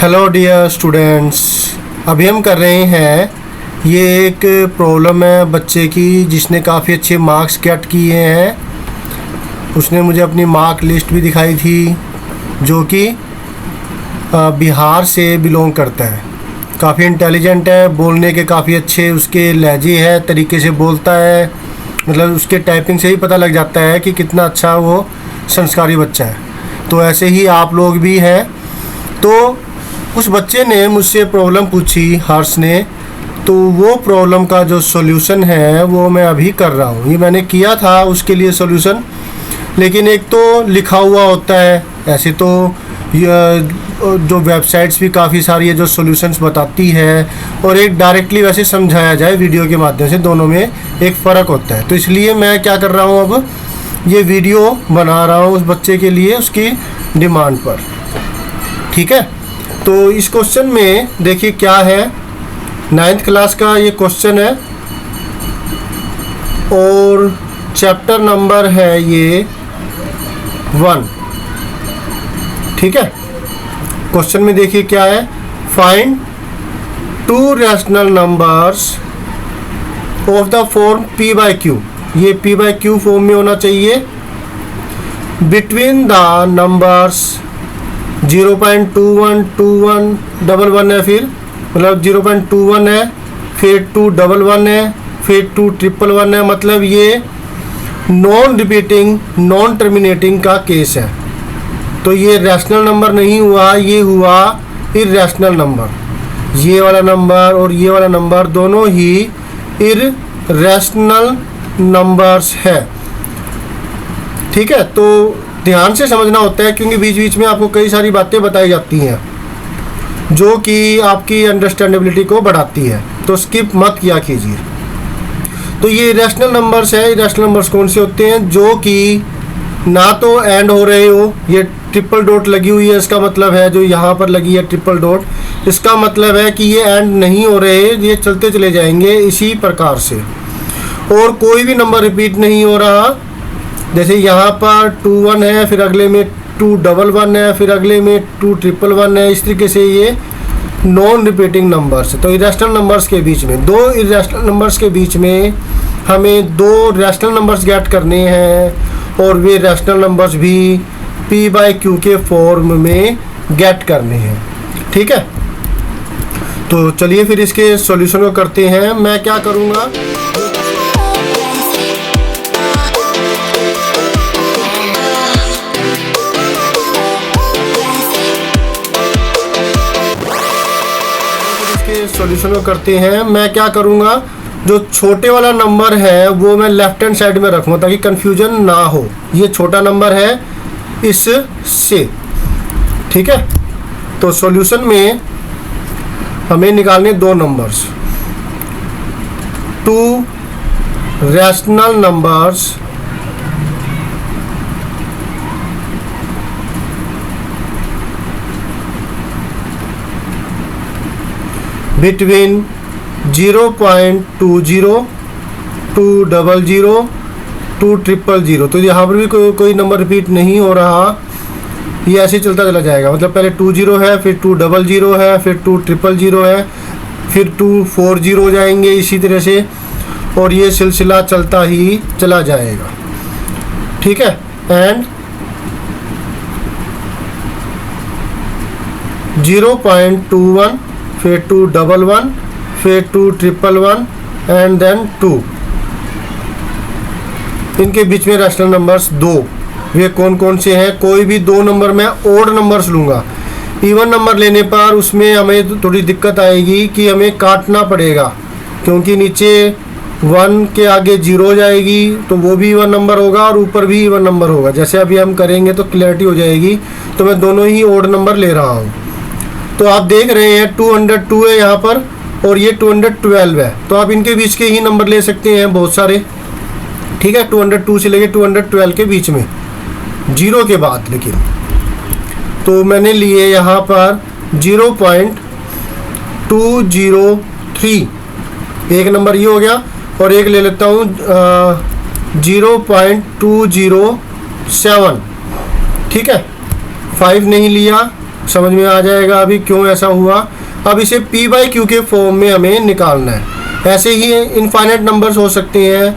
Hello dear students, अभी हम कर रहे हैं ये एक प्रॉब्लम है बच्चे की जिसने काफ़ी अच्छे मार्क्स गेट किए हैं। उसने मुझे अपनी मार्क लिस्ट भी दिखाई थी, जो कि बिहार से बिलोंग करता है। काफ़ी इंटेलिजेंट है, बोलने के काफ़ी अच्छे उसके लहजे है, तरीके से बोलता है। मतलब उसके टाइपिंग से ही पता लग जाता है कि कितना अच्छा वो संस्कारी बच्चा है। तो ऐसे ही आप लोग भी हैं। तो उस बच्चे ने मुझसे प्रॉब्लम पूछी, हर्ष ने, तो वो प्रॉब्लम का जो सॉल्यूशन है वो मैं अभी कर रहा हूँ। ये मैंने किया था उसके लिए सॉल्यूशन, लेकिन एक तो लिखा हुआ होता है, ऐसे तो जो वेबसाइट्स भी काफ़ी सारी है जो सॉल्यूशंस बताती है, और एक डायरेक्टली वैसे समझाया जाए वीडियो के माध्यम से, दोनों में एक फ़र्क होता है। तो इसलिए मैं क्या कर रहा हूँ, अब ये वीडियो बना रहा हूँ उस बच्चे के लिए, उसकी डिमांड पर। ठीक है, तो इस क्वेश्चन में देखिए क्या है। 9th क्लास का ये क्वेश्चन है और चैप्टर नंबर है ये 1। ठीक है, क्वेश्चन में देखिए क्या है। Find 2 rational numbers of the form p by q। ये p by q फॉर्म में होना चाहिए। बिटवीन द नंबर्स 0.212111 है, फिर मतलब 0.21 है, फिर 211 है, फिर 211 है। मतलब ये नॉन रिपीटिंग नॉन टर्मिनेटिंग का केस है। तो ये रैशनल नंबर नहीं हुआ, ये हुआ इररैशनल नंबर। ये वाला नंबर और ये वाला नंबर दोनों ही इररैशनल नंबर्स है। ठीक है, तो ध्यान से समझना होता है, क्योंकि बीच बीच में आपको कई सारी बातें बताई जाती हैं जो कि आपकी अंडरस्टैंडेबिलिटी को बढ़ाती है, तो स्किप मत किया कीजिए। तो ये इररेशनल नंबर्स है। इररेशनल नंबर्स कौन से होते हैं? जो कि ना तो एंड हो रहे हो, ये ट्रिपल डॉट लगी हुई है, इसका मतलब है, जो यहाँ पर लगी है ट्रिपल डॉट, इसका मतलब है कि ये एंड नहीं हो रहे, ये चलते चले जाएंगे इसी प्रकार से। और कोई भी नंबर रिपीट नहीं हो रहा, जैसे यहाँ पर 21 है, फिर अगले में 211 है, फिर अगले में 211 है। इस तरीके से ये नॉन रिपीटिंग नंबर्स। तो इररेशनल नंबर्स के बीच में, दो इररेशनल नंबर्स के बीच में हमें 2 रैशनल नंबर्स गेट करने हैं, और वे रैशनल नंबर्स भी p by q के फॉर्म में गेट करने हैं। ठीक है, तो चलिए फिर इसके सॉल्यूशन को करते हैं। मैं क्या करूँगा, सॉल्यूशन को करते हैं। मैं क्या करूंगा, जो छोटे वाला नंबर है वो मैं लेफ्ट हैंड साइड में रखूंगा ताकि कंफ्यूजन ना हो। ये छोटा नंबर है इससे। ठीक है, तो सॉल्यूशन में हमें निकालने 2 नंबर्स, 2 रैशनल नंबर्स बिटवीन 0.20 200 200। तो यहाँ पर भी कोई नंबर रिपीट नहीं हो रहा, ये ऐसे चलता चला जाएगा। मतलब पहले 20 है, फिर 200 है, फिर 200 है, फिर 240 हो जाएंगे इसी तरह से, और ये सिलसिला चलता ही चला जाएगा। ठीक है, एंड 0.21, फिर 211, फिर 211 एंड देन 2। इनके बीच में रैशनल नंबर्स 2, वे कौन कौन से हैं? कोई भी 2 नंबर मैं ओड नंबर्स लूँगा। इवन नंबर लेने पर उसमें हमें थोड़ी दिक्कत आएगी कि हमें काटना पड़ेगा, क्योंकि नीचे 1 के आगे 0 जाएगी तो वो भी इवन नंबर होगा, और ऊपर भी इवन नंबर होगा। जैसे अभी हम करेंगे तो क्लैरिटी हो जाएगी। तो मैं दोनों ही ओड नंबर ले रहा हूँ। तो आप देख रहे हैं 202 है यहाँ पर, और ये 212 है। तो आप इनके बीच के ही नंबर ले सकते हैं, बहुत सारे। ठीक है, 202 से लेके 212 के बीच में, 0 के बाद। लेकिन तो मैंने लिए यहाँ पर 0.203, एक नंबर ये हो गया, और एक ले लेता हूँ 0.207। ठीक है, 5 नहीं लिया, समझ में आ जाएगा अभी क्यों ऐसा हुआ। अब इसे p बाई क्यू के फॉर्म में हमें निकालना है। ऐसे ही इनफाइनाइट नंबर्स हो सकते हैं।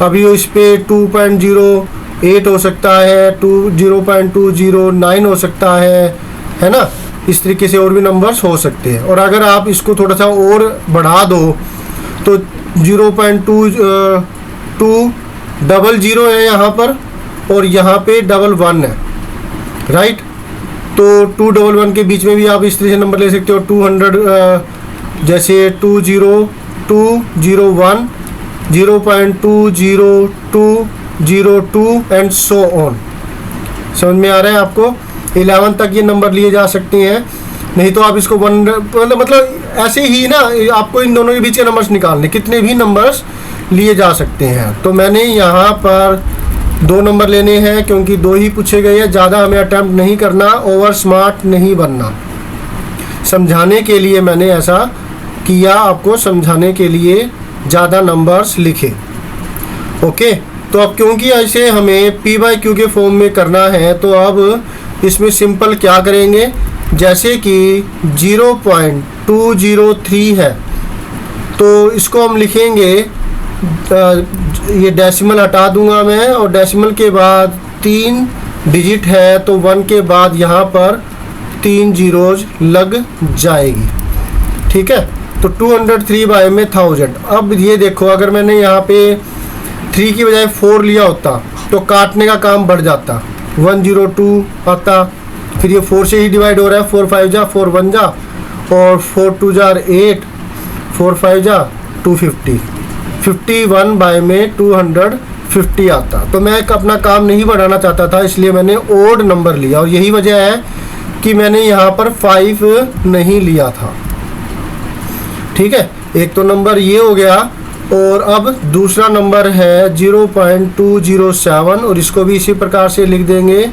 अभी इस पे 2.08 हो सकता है, 0.209 हो सकता है ना। इस तरीके से और भी नंबर्स हो सकते हैं। और अगर आप इसको थोड़ा सा और बढ़ा दो तो 0.200 है यहाँ पर, और यहाँ पे 11 है, राइट। तो 211 के बीच में भी आप इस तरह से नंबर ले सकते हो। 200 जैसे 20201, 0.20202 एंड सो ऑन। समझ में आ रहा है आपको। 11 तक ये नंबर लिए जा सकते हैं। नहीं तो आप इसको मतलब ऐसे ही ना, आपको इन दोनों के बीच के नंबर्स निकालने, कितने भी नंबर्स लिए जा सकते हैं। तो मैंने यहाँ पर 2 नंबर लेने हैं क्योंकि 2 ही पूछे गए हैं। ज़्यादा हमें अटैम्प्ट नहीं करना, ओवर स्मार्ट नहीं बनना। समझाने के लिए मैंने ऐसा किया, आपको समझाने के लिए ज़्यादा नंबर्स लिखे। ओके, तो अब क्योंकि ऐसे हमें p बाई क्यू के फॉर्म में करना है, तो अब इसमें सिंपल क्या करेंगे, जैसे कि 0.203 है तो इसको हम लिखेंगे, ये डेसिमल हटा दूंगा मैं, और डेसिमल के बाद 3 डिजिट है तो 1 के बाद यहाँ पर 3 जीरोज लग जाएगी। ठीक है, तो 203 बाय में 1000। अब ये देखो, अगर मैंने यहाँ पे 3 की बजाय 4 लिया होता तो काटने का काम बढ़ जाता, 102 आता। फिर ये 4 से ही डिवाइड हो रहा है, 4 5 जा 4 1 जा, और 4 2 जार 8, 4 5 जा 250, 51 बाय में 250 आता। तो मैं अपना काम नहीं बढ़ाना चाहता था, इसलिए मैंने ओड नंबर लिया, और यही वजह है कि मैंने यहाँ पर 5 नहीं लिया था। ठीक है, एक तो नंबर ये हो गया, और अब दूसरा नंबर है 0.207, और इसको भी इसी प्रकार से लिख देंगे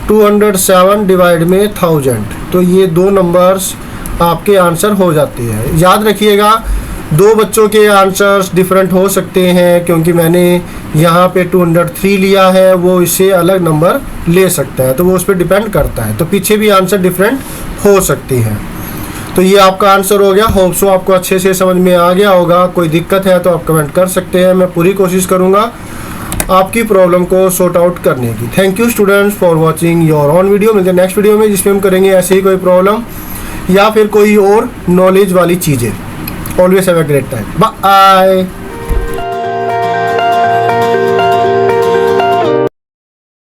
207 डिवाइड में 1000। तो ये 2 नंबर्स आपके आंसर हो जाते हैं। याद रखिएगा, 2 बच्चों के आंसर्स डिफरेंट हो सकते हैं, क्योंकि मैंने यहाँ पे 203 लिया है, वो इससे अलग नंबर ले सकता है, तो वो उस पर डिपेंड करता है। तो पीछे भी आंसर डिफरेंट हो सकते हैं। तो ये आपका आंसर हो गया। होप सो आपको अच्छे से समझ में आ गया होगा। कोई दिक्कत है तो आप कमेंट कर सकते हैं, मैं पूरी कोशिश करूँगा आपकी प्रॉब्लम को सॉर्ट आउट करने की। Thank you students for watching your on video. मिलते हैं नेक्स्ट वीडियो में, जिसमें हम करेंगे ऐसे ही कोई प्रॉब्लम या फिर कोई और नॉलेज वाली चीज़ें। Always have a great time, bye.